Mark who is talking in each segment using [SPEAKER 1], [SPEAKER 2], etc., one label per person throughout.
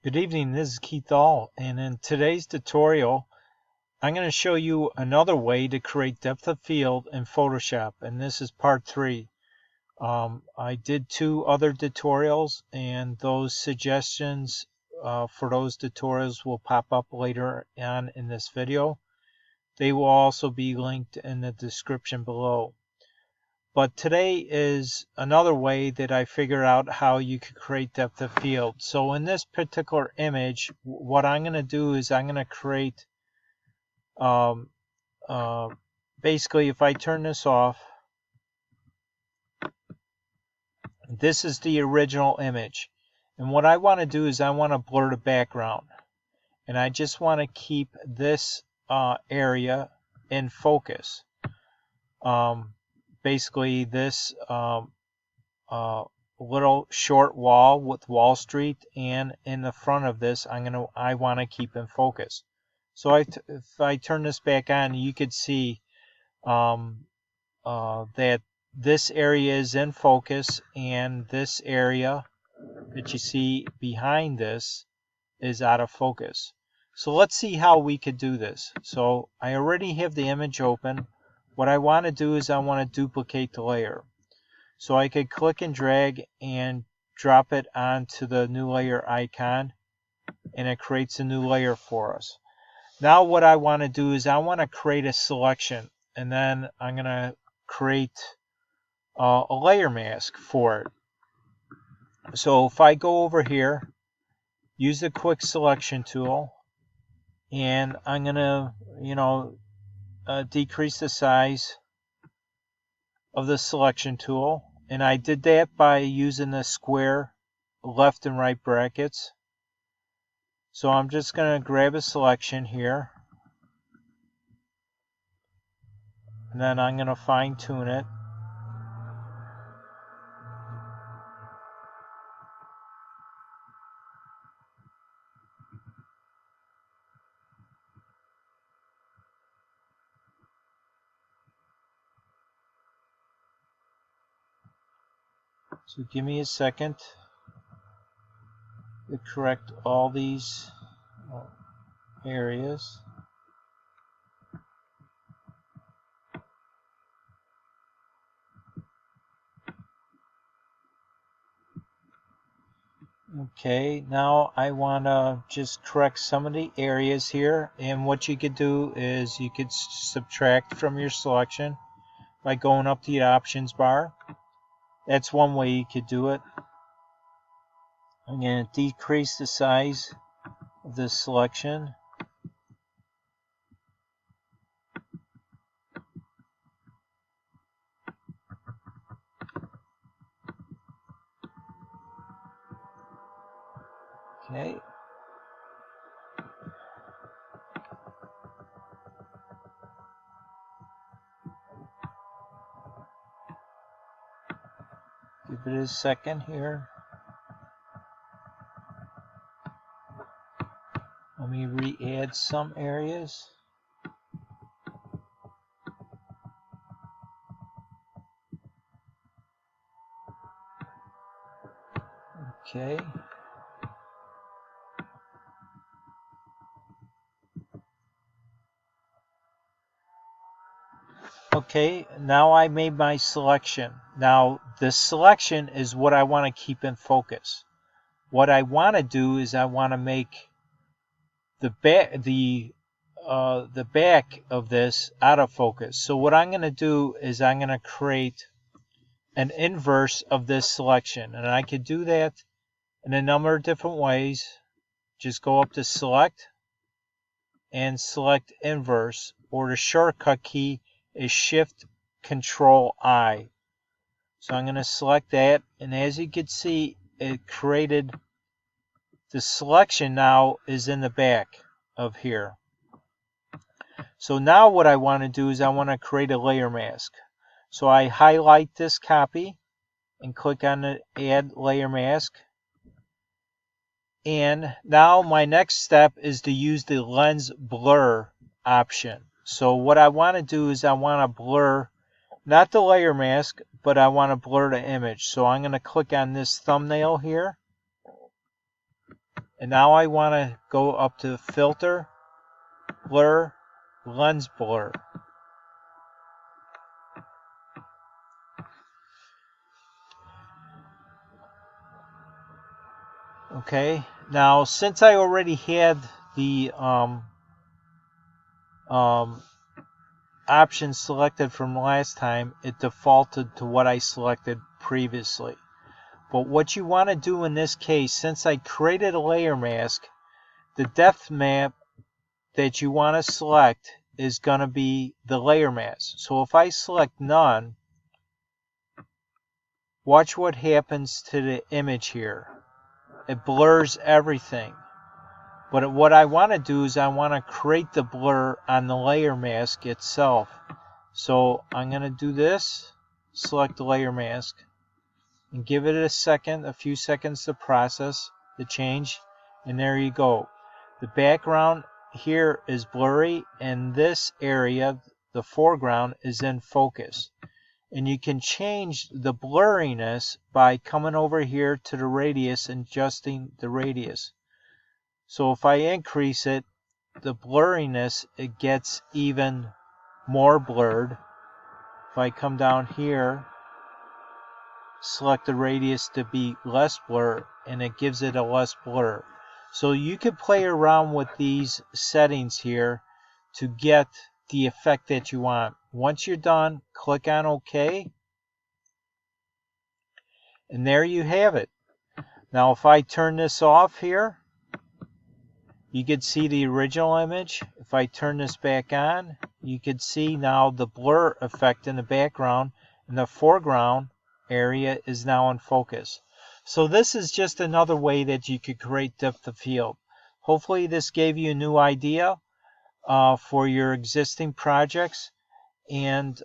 [SPEAKER 1] Good evening, this is Keith All, and in today's tutorial I'm going to show you another way to create depth of field in Photoshop, and this is part 3. I did 2 other tutorials, and those suggestions for those tutorials will pop up later on in this video. They will also be linked in the description below. But today is another way that I figured out how you could create depth of field. So in this particular image, what I'm going to do is I'm going to create, basically if I turn this off, this is the original image. And what I want to do is I want to blur the background. And I just want to keep this area in focus. Basically this little short wall with Wall Street, and in the front of this I want to keep in focus. So if I turn this back on, you could see that this area is in focus, and this area that you see behind this is out of focus. So let's see how we could do this. So I already have the image open. What I want to do is I want to duplicate the layer. So I could click and drag and drop it onto the new layer icon, and it creates a new layer for us. Now what I want to do is I want to create a selection, and then I'm going to create a layer mask for it. So if I go over here, use the quick selection tool, and I'm going to decrease the size of the selection tool, and I did that by using the square left and right brackets. So I'm just going to grab a selection here, and then I'm going to fine tune it. So give me a second to correct all these areas. Okay, now I want to just correct some of the areas here, and what you could do is you could subtract from your selection by going up to the options bar. That's one way you could do it. I'm going to decrease the size of this selection. Okay. Give it a second here. Let me re-add some areas. Okay. Okay, now I made my selection. Now this selection is what I want to keep in focus. What I want to do is I want to make the back of this out of focus. So what I'm going to do is I'm going to create an inverse of this selection, and I could do that in a number of different ways. Just go up to select and select inverse, or the shortcut key is Shift Control I. So I'm going to select that, and as you can see, it created the selection now is in the back of here. So now what I want to do is I want to create a layer mask. So I highlight this copy and click on the Add Layer Mask. And now my next step is to use the Lens Blur option. So what I want to do is I want to blur not the layer mask, but I want to blur the image. So I'm going to click on this thumbnail here, And now I want to go up to Filter, Blur, Lens Blur. Okay, now since I already had the options selected from last time, it defaulted to what I selected previously. But what you want to do in this case, since I created a layer mask, the depth map that you want to select is going to be the layer mask. So if I select none, watch what happens to the image here. It blurs everything. But what I want to do is I want to create the blur on the layer mask itself. So I'm going to do this, select the layer mask, and give it a few seconds to process the change, and there you go. The background here is blurry, and this area, the foreground, is in focus. And you can change the blurriness by coming over here to the radius and adjusting the radius. So if I increase it, the blurriness, it gets even more blurred. If I come down here, select the radius to be less blur, and it gives it a less blur. So you can play around with these settings here to get the effect that you want. Once you're done, click on OK, and there you have it. Now if I turn this off here, you could see the original image. If I turn this back on, you could see now the blur effect in the background, and the foreground area is now in focus. So this is just another way that you could create depth of field. Hopefully this gave you a new idea for your existing projects. And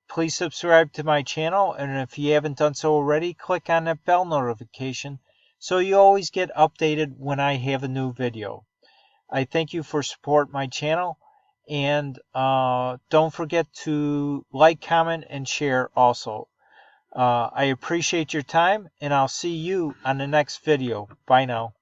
[SPEAKER 1] please subscribe to my channel, and if you haven't done so already, click on that bell notification so you always get updated when I have a new video. I thank you for supporting my channel, and don't forget to like, comment, and share also. I appreciate your time, and I'll see you on the next video. Bye now.